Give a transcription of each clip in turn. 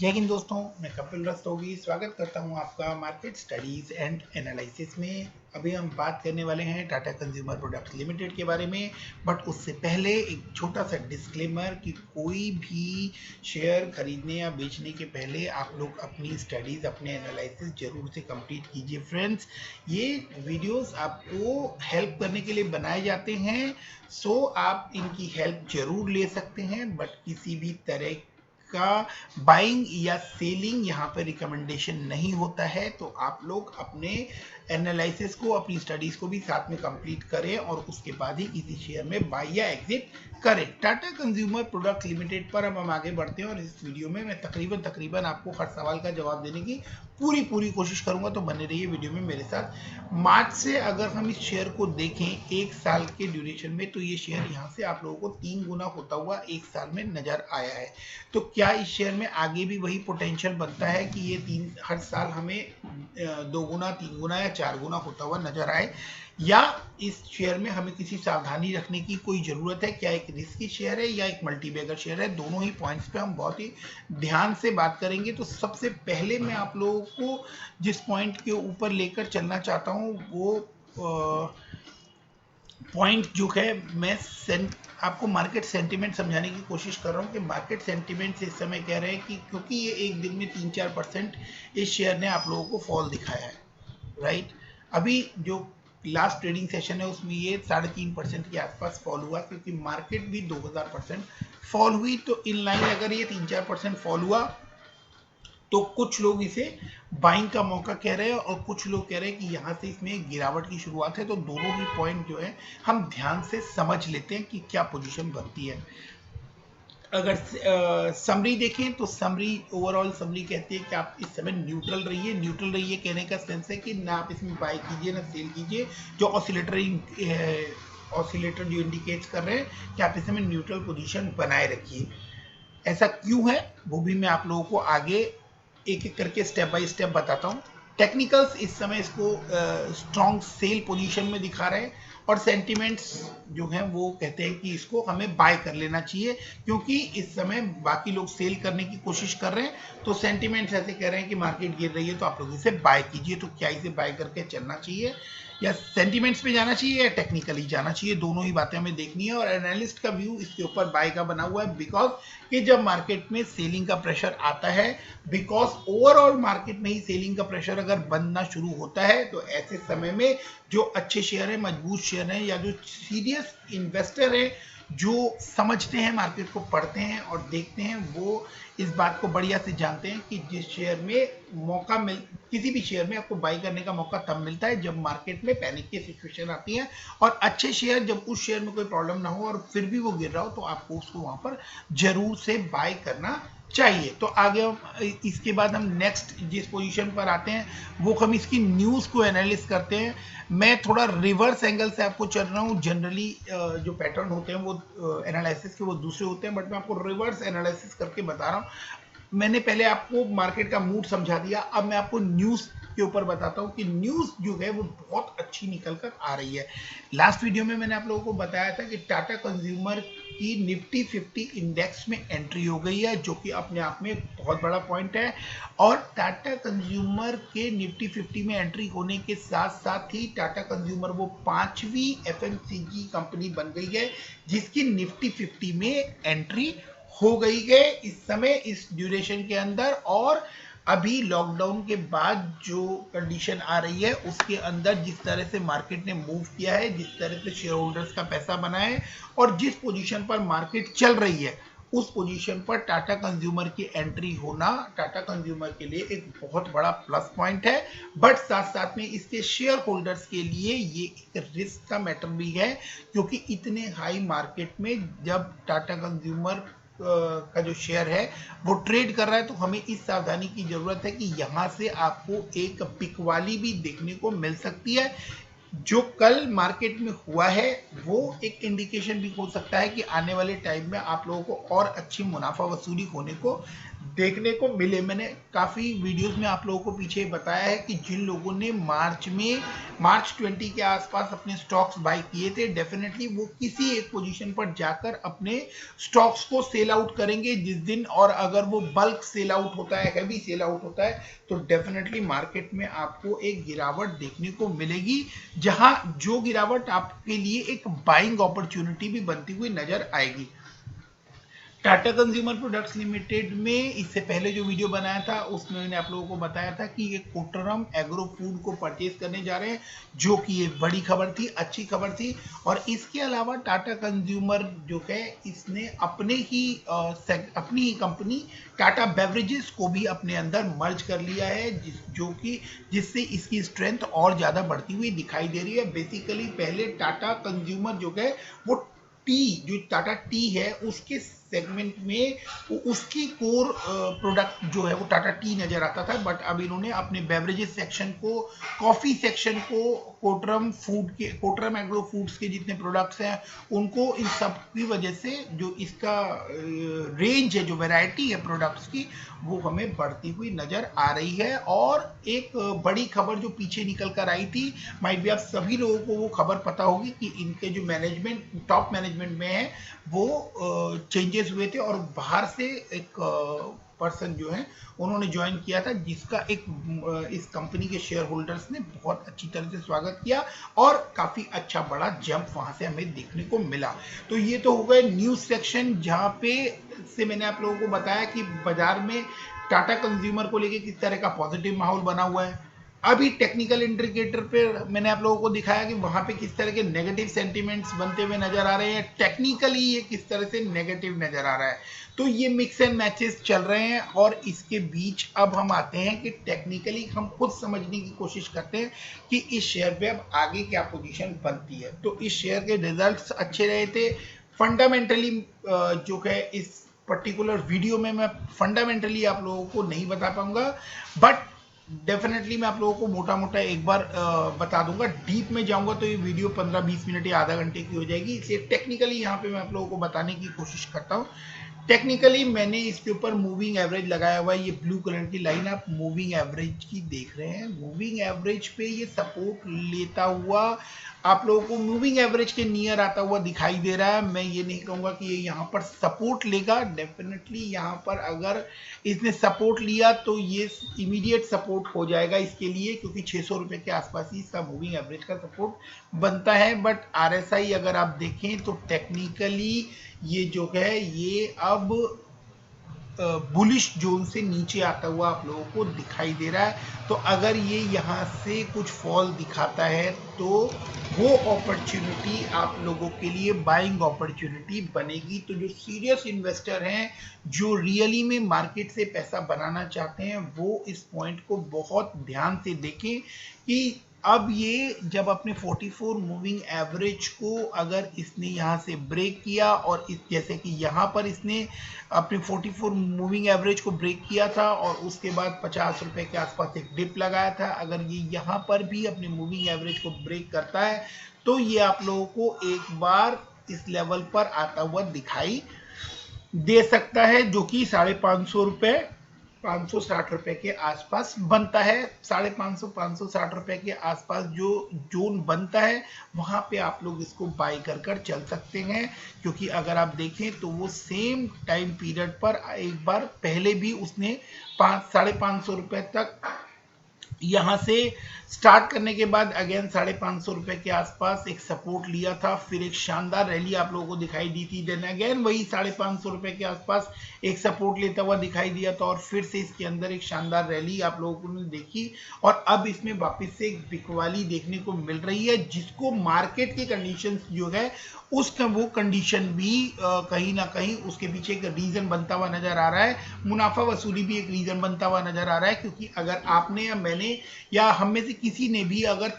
जय हिंद दोस्तों, मैं कपिल रस्तोगी स्वागत करता हूं आपका मार्केट स्टडीज एंड एनालिसिस में। अभी हम बात करने वाले हैं टाटा कंज्यूमर प्रोडक्ट्स लिमिटेड के बारे में। बट उससे पहले एक छोटा सा डिस्क्लेमर कि कोई भी शेयर खरीदने या बेचने के पहले आप लोग अपनी स्टडीज, अपने एनालिसिस जरूर से कंप्लीट कीजिए फ्रेंड्स। ये वीडियोस आपको हेल्प करने के लिए बनाए जाते हैं, सो आप इनकी हेल्प जरूर ले सकते हैं, बट किसी भी तरह का बाइंग या सेलिंग यहाँ पे रिकमेंडेशन नहीं होता है। तो आप लोग अपने एनालिसिस को, अपनी स्टडीज को भी साथ में कंप्लीट करें और उसके बाद ही किसी शेयर में बाई या एग्जिट करें। टाटा कंज्यूमर प्रोडक्ट लिमिटेड पर हम आगे बढ़ते हैं और इस वीडियो में मैं तकरीबन आपको हर सवाल का जवाब देने की पूरी कोशिश करूंगा, तो बने रहिए वीडियो में मेरे साथ। मार्च से अगर हम इस शेयर को देखें एक साल के ड्यूरेशन में, तो ये शेयर यहाँ से आप लोगों को 3 गुना होता हुआ एक साल में नजर आया है। तो क्या इस शेयर में आगे भी वही पोटेंशियल बनता है कि ये हर साल हमें 2 गुना, 3 गुना या 4 गुना होता हुआ नजर आए, या इस शेयर में हमें किसी सावधानी रखने की कोई जरूरत है? क्या एक रिस्की शेयर है या एक मल्टीबैगर शेयर है? दोनों ही पॉइंट्स पे हम बहुत ही ध्यान से बात करेंगे। तो सबसे पहले मैं आप लोगों को जिस पॉइंट के ऊपर लेकर चलना चाहता हूं वो पॉइंट जो है, मैं आपको मार्केट सेंटीमेंट समझाने की कोशिश कर रहा हूं कि मार्केट सेंटीमेंट इस समय कह रहे हैं कि क्योंकि ये एक दिन में 3-4% इस शेयर ने आप लोगों को फॉल दिखाया है, राइट। अभी जो लास्ट ट्रेडिंग सेशन है उसमें ये 3.5% के आसपास फॉल हुआ, क्योंकि मार्केट भी 2000% फॉल हुई। तो इन लाइन अगर ये 3-4% फॉल हुआ तो कुछ लोग इसे बाइंग का मौका कह रहे हैं और कुछ लोग कह रहे हैं कि यहाँ से इसमें गिरावट की शुरुआत है। तो दोनों ही पॉइंट जो है हम ध्यान से समझ लेते हैं कि क्या पोजीशन बनती है। अगर समरी देखें तो समरी, ओवरऑल समरी कहती है कि आप इस समय न्यूट्रल रहिए। न्यूट्रल रहिए कहने का सेंस है कि ना आप इसमें बाय कीजिए ना सेल कीजिए। जो ऑसिलेटर जो इंडिकेट्स कर रहे हैं कि आप इस समय न्यूट्रल पोजीशन बनाए रखिए। ऐसा क्यों है वो भी मैं आप लोगों को आगे एक एक करके स्टेप बाय स्टेप बताता हूं। टेक्निकल्स इस समय इसको स्ट्रॉन्ग सेल पोजीशन में दिखा रहे हैं और सेंटिमेंट्स जो हैं वो कहते हैं कि इसको हमें बाय कर लेना चाहिए, क्योंकि इस समय बाकी लोग सेल करने की कोशिश कर रहे हैं। तो सेंटिमेंट्स ऐसे कह रहे हैं कि मार्केट गिर रही है तो आप लोग इसे बाय कीजिए। तो क्या इसे बाय करके चलना चाहिए या सेंटिमेंट्स पे जाना चाहिए या टेक्निकली जाना चाहिए? दोनों ही बातें हमें देखनी है और एनालिस्ट का व्यू इसके ऊपर बाय का बना हुआ है। बिकॉज कि जब मार्केट में सेलिंग का प्रेशर आता है, बिकॉज ओवरऑल मार्केट में ही सेलिंग का प्रेशर अगर बनना शुरू होता है, तो ऐसे समय में जो अच्छे शेयर है, मजबूत शेयर है, या जो सीरियस इन्वेस्टर है, जो समझते हैं, मार्केट को पढ़ते हैं और देखते हैं, वो इस बात को बढ़िया से जानते हैं कि जिस शेयर में मौका मिल किसी भी शेयर में आपको बाई करने का मौका तब मिलता है जब मार्केट में पैनिक की सिचुएशन आती है। और अच्छे शेयर, जब उस शेयर में कोई प्रॉब्लम ना हो और फिर भी वो गिर रहा हो, तो आपको उसको वहां पर जरूर से बाय करना चाहिए। तो आगे इसके बाद हम नेक्स्ट जिस पोजीशन पर आते हैं वो हम इसकी न्यूज को एनालिस करते हैं। मैं थोड़ा रिवर्स एंगल से आपको चल रहा हूँ। जनरली जो पैटर्न होते हैं वो एनालिसिस के वो दूसरे होते हैं, बट मैं आपको रिवर्स एनालिसिस करके बता रहा हूँ। मैंने पहले आपको मार्केट का मूड समझा दिया, अब मैं आपको न्यूज के ऊपर बताता हूँ कि न्यूज जो है वो बहुत अच्छी निकल कर आ रही है। लास्ट वीडियो में मैंने आप लोगों को बताया था कि टाटा कंज्यूमर की निफ्टी 50 इंडेक्स में एंट्री हो गई है, जो कि अपने आप में बहुत बड़ा पॉइंट है। और टाटा कंज्यूमर के निफ्टी 50 में एंट्री होने के साथ साथ ही टाटा कंज्यूमर वो 5वीं एफएमसीजी कंपनी बन गई है जिसकी निफ्टी 50 में एंट्री हो गई है इस समय, इस ड्यूरेशन के अंदर। और अभी लॉकडाउन के बाद जो कंडीशन आ रही है उसके अंदर जिस तरह से मार्केट ने मूव किया है, जिस तरह से शेयर होल्डर्स का पैसा बना है और जिस पोजीशन पर मार्केट चल रही है, उस पोजीशन पर टाटा कंज्यूमर की एंट्री होना टाटा कंज्यूमर के लिए एक बहुत बड़ा प्लस पॉइंट है। बट साथ साथ में इसके शेयर होल्डर्स के लिए ये एक रिस्क का मैटर भी है, क्योंकि इतने हाई मार्केट में जब टाटा कंज्यूमर का जो शेयर है वो ट्रेड कर रहा है, तो हमें इस सावधानी की जरूरत है कि यहां से आपको एक पिक वाली भी देखने को मिल सकती है। जो कल मार्केट में हुआ है वो एक इंडिकेशन भी हो सकता है कि आने वाले टाइम में आप लोगों को और अच्छी मुनाफा वसूली होने को देखने को मिले। मैंने काफ़ी वीडियोस में आप लोगों को पीछे बताया है कि जिन लोगों ने मार्च 20 के आसपास अपने स्टॉक्स बाय किए थे, डेफिनेटली वो किसी एक पोजीशन पर जाकर अपने स्टॉक्स को सेल आउट करेंगे जिस दिन, और अगर वो बल्क सेल आउट होता है, हैवी सेल आउट होता है, तो डेफिनेटली मार्केट में आपको एक गिरावट देखने को मिलेगी, जहां जो गिरावट आपके लिए एक बाइंग अपॉर्चुनिटी भी बनती हुई नजर आएगी। टाटा कंज्यूमर प्रोडक्ट्स लिमिटेड में इससे पहले जो वीडियो बनाया था उसमें मैंने आप लोगों को बताया था कि ये कोटरम एग्रो फूड को परचेज करने जा रहे हैं, जो कि एक बड़ी खबर थी, अच्छी खबर थी। और इसके अलावा टाटा कंज्यूमर जो है इसने अपनी ही कंपनी टाटा बेवरेजेस को भी अपने अंदर मर्ज कर लिया है, जिससे इसकी स्ट्रेंथ और ज्यादा बढ़ती हुई दिखाई दे रही है। बेसिकली पहले टाटा कंज्यूमर जो है वो जो टाटा टी है उसके सेगमेंट में उसकी कोर प्रोडक्ट जो है वो टाटा टी नजर आता था, बट अब इन्होंने अपने बेवरेजेस सेक्शन को, कॉफी सेक्शन को कोटरम एग्रो फूड्स के जितने प्रोडक्ट्स हैं उनको, इन सब की वजह से जो इसका रेंज है, जो वैरायटी है प्रोडक्ट्स की, वो हमें बढ़ती हुई नजर आ रही है। और एक बड़ी खबर जो पीछे निकल कर आई थी, माइट भी आप सभी लोगों को वो खबर पता होगी कि इनके जो मैनेजमेंट, टॉप मैनेजमेंट में है, वो चेंजेस हुए थे और बाहर से एक पर्सन जो है उन्होंने ज्वाइन किया था, जिसका इस कंपनी के शेयर होल्डर्स ने बहुत अच्छी तरह से स्वागत किया और काफी अच्छा बड़ा जंप वहां से हमें देखने को मिला। तो ये तो हो गए न्यूज सेक्शन, जहां पे से मैंने आप लोगों को बताया कि बाजार में टाटा कंज्यूमर को लेके किस तरह का पॉजिटिव माहौल बना हुआ है। अभी टेक्निकल इंडिकेटर पे मैंने आप लोगों को दिखाया कि वहां पे किस तरह के नेगेटिव सेंटीमेंट्स बनते हुए नजर आ रहे हैं, टेक्निकली ये किस तरह से नेगेटिव नजर आ रहा है। तो ये मिक्स एंड मैचेस चल रहे हैं और इसके बीच अब हम आते हैं कि टेक्निकली हम खुद समझने की कोशिश करते हैं कि इस शेयर पे अब आगे क्या पोजीशन बनती है। तो इस शेयर के रिजल्ट्स अच्छे रहे थे। फंडामेंटली जो है इस पर्टिकुलर वीडियो में मैं फंडामेंटली आप लोगों को नहीं बता पाऊंगा, बट डेफिनेटली मैं आप लोगों को मोटा मोटा एक बार बता दूंगा। डीप में जाऊंगा तो ये वीडियो 15-20 मिनट या आधा घंटे की हो जाएगी, इसलिए टेक्निकली यहाँ पे मैं आप लोगों को बताने की कोशिश करता हूँ। टेक्निकली मैंने इसके ऊपर मूविंग एवरेज लगाया हुआ है, ये ब्लू कलर की लाइन आप मूविंग एवरेज की देख रहे हैं। मूविंग एवरेज पे ये सपोर्ट लेता हुआ आप लोगों को मूविंग एवरेज के नियर आता हुआ दिखाई दे रहा है। मैं ये नहीं कहूंगा कि ये यहाँ पर सपोर्ट लेगा, डेफिनेटली यहाँ पर अगर इसने सपोर्ट लिया तो ये इमीडिएट सपोर्ट हो जाएगा इसके लिए, क्योंकि 600 रुपए के आसपास ही इसका मूविंग एवरेज का सपोर्ट बनता है। बट आरएसआई अगर आप देखें तो टेक्निकली ये जो है ये अब बुलिश जोन से नीचे आता हुआ आप लोगों को दिखाई दे रहा है। तो अगर ये यहाँ से कुछ फॉल दिखाता है तो वो अपॉर्चुनिटी आप लोगों के लिए बाइंग अपॉर्चुनिटी बनेगी। तो जो सीरियस इन्वेस्टर हैं, जो रियली में मार्केट से पैसा बनाना चाहते हैं, वो इस पॉइंट को बहुत ध्यान से देखें कि अब ये जब अपने 44 मूविंग एवरेज को अगर इसने यहाँ से ब्रेक किया, और इस जैसे कि यहाँ पर इसने अपने 44 मूविंग एवरेज को ब्रेक किया था और उसके बाद 50 रुपए के आसपास एक डिप लगाया था, अगर ये यहाँ पर भी अपने मूविंग एवरेज को ब्रेक करता है तो ये आप लोगों को एक बार इस लेवल पर आता हुआ दिखाई दे सकता है, जो कि 550 रुपए 560 रुपए के आसपास बनता है। 550 560 रुपए के आसपास जो जोन बनता है वहां पे आप लोग इसको बाय कर चल सकते हैं, क्योंकि अगर आप देखें तो वो सेम टाइम पीरियड पर एक बार पहले भी उसने 550 रुपए तक यहाँ से स्टार्ट करने के बाद अगेन 550 रुपए के आसपास एक सपोर्ट लिया था, फिर एक शानदार रैली आप लोगों को दिखाई दी थी, देन अगेन वही 550 रुपए के आसपास एक सपोर्ट लेता हुआ दिखाई दिया था और फिर से इसके अंदर एक शानदार रैली आप लोगों ने देखी और अब इसमें वापस से एक बिकवाली देखने को मिल रही है, जिसको मार्केट की कंडीशंस जो है उसका वो कंडीशन भी कहीं ना कहीं उसके पीछे एक रीजन बनता हुआ नजर आ रहा है। मुनाफा वसूली भी एक रीजन बनता हुआ नजर आ रहा है, क्योंकि अगर आपने या मैंने या हम में से किसी ने भी अगर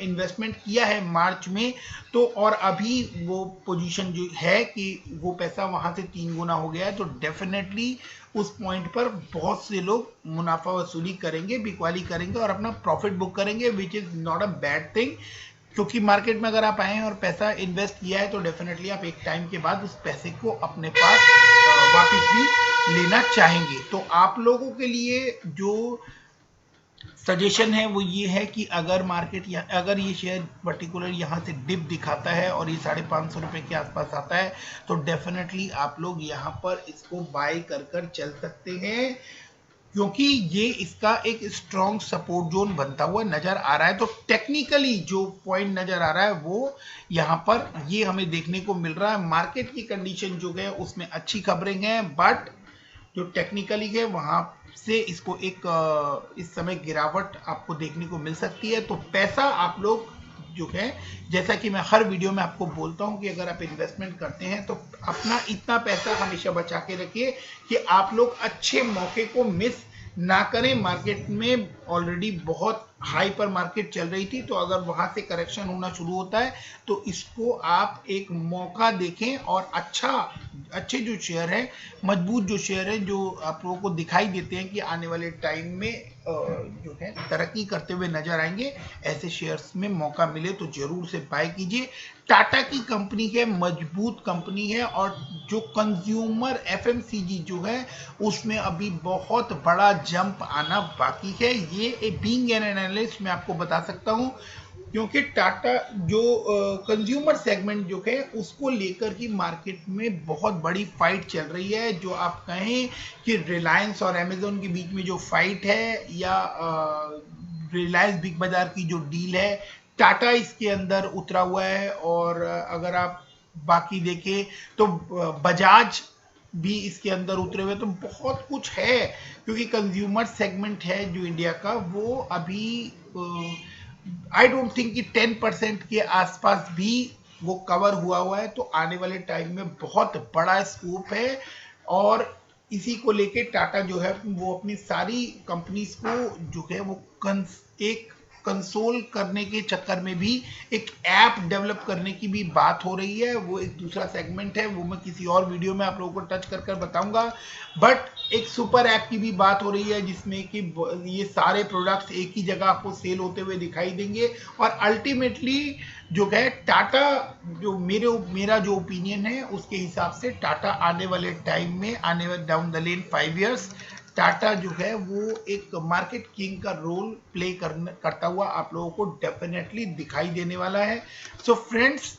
इन्वेस्टमेंट किया है मार्च में, तो और अभी वो पोजीशन जो है कि वो पैसा वहां से 3 गुना हो गया है, तो डेफिनेटली उस पॉइंट पर बहुत से लोग मुनाफा वसूली करेंगे, बिकवाली करेंगे और अपना प्रॉफिट बुक करेंगे, which is not a bad thing. क्योंकि मार्केट में अगर आप आए हैं और पैसा इन्वेस्ट किया है तो डेफिनेटली आप एक टाइम के बाद उस पैसे को अपने पास वापस भी लेना चाहेंगे। तो आप लोगों के लिए जो सजेशन है वो ये है कि अगर मार्केट या अगर ये शेयर पर्टिकुलर यहाँ से डिप दिखाता है और ये 550 रुपए के आसपास आता है तो डेफिनेटली आप लोग यहाँ पर इसको बाय कर कर चल सकते हैं, क्योंकि ये इसका एक स्ट्रॉन्ग सपोर्ट जोन बनता हुआ नजर आ रहा है। तो टेक्निकली जो पॉइंट नजर आ रहा है वो यहाँ पर ये हमें देखने को मिल रहा है। मार्केट की कंडीशन जो है उसमें अच्छी खबरें हैं, बट जो टेक्निकली है वहां से इसको एक इस समय गिरावट आपको देखने को मिल सकती है। तो पैसा आप लोग जो है, जैसा कि मैं हर वीडियो में आपको बोलता हूं कि अगर आप इन्वेस्टमेंट करते हैं तो अपना इतना पैसा हमेशा बचा के रखिए कि आप लोग अच्छे मौके को मिस ना करें। मार्केट में ऑलरेडी बहुत हाई पर मार्केट चल रही थी, तो अगर वहां से करेक्शन होना शुरू होता है तो इसको आप एक मौका देखें और अच्छे जो शेयर है, मजबूत जो शेयर है, जो आप लोगों को दिखाई देते हैं कि आने वाले टाइम में जो है तरक्की करते हुए नजर आएंगे, ऐसे शेयर्स में मौका मिले तो जरूर से बाय कीजिए। टाटा की कंपनी है, मजबूत कंपनी है, और जो कंज्यूमर एफएमसीजी जो है उसमें अभी बहुत बड़ा जंप आना बाकी है। ये बीइंग एन एनालिस्ट मैं आपको बता सकता हूं, क्योंकि टाटा जो कंज्यूमर सेगमेंट जो है उसको लेकर की मार्केट में बहुत बड़ी फाइट चल रही है। जो आप कहें कि रिलायंस और अमेजोन के बीच में जो फाइट है, या रिलायंस बिग बाजार की जो डील है, टाटा इसके अंदर उतरा हुआ है। और अगर आप बाकी देखें तो बजाज भी इसके अंदर उतरे हुए, तो बहुत कुछ है, क्योंकि कंज्यूमर सेगमेंट है जो इंडिया का वो अभी आई डोंट थिंक कि 10% के आसपास भी वो कवर हुआ है। तो आने वाले टाइम में बहुत बड़ा स्कोप है, और इसी को लेके टाटा जो है वो अपनी सारी कंपनीज को जो है वो एक कंसोल करने के चक्कर में भी एक ऐप डेवलप करने की भी बात हो रही है। वो एक दूसरा सेगमेंट है, वो मैं किसी और वीडियो में आप लोगों को टच कर कर बताऊंगा। बट एक सुपर ऐप की भी बात हो रही है, जिसमें कि ये सारे प्रोडक्ट्स एक ही जगह आपको सेल होते हुए दिखाई देंगे। और अल्टीमेटली जो है टाटा, जो मेरा जो ओपिनियन है उसके हिसाब से टाटा आने वाले टाइम में, आने वाले down the lane 5 years, Tata जो है वो एक मार्केट किंग का रोल प्ले करता हुआ आप लोगों को डेफिनेटली दिखाई देने वाला है। सो फ्रेंड्स,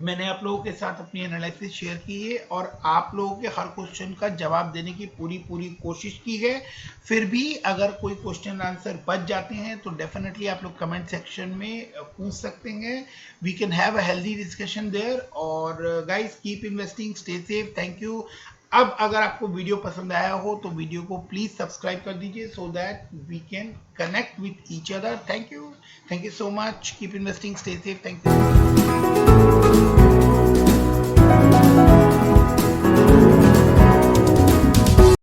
मैंने आप लोगों के साथ अपनी एनालिसिस शेयर की है और आप लोगों के हर क्वेश्चन का जवाब देने की पूरी कोशिश की है। फिर भी अगर कोई क्वेश्चन आंसर बच जाते हैं तो डेफिनेटली आप लोग कमेंट सेक्शन में पूछ सकते हैं। We can have a healthy discussion there. और guys, keep investing, stay safe, thank you. अब अगर आपको वीडियो पसंद आया हो तो वीडियो को प्लीज सब्सक्राइब कर दीजिए, so that we can connect with each other. Thank you so much, keep investing, stay safe, thank you.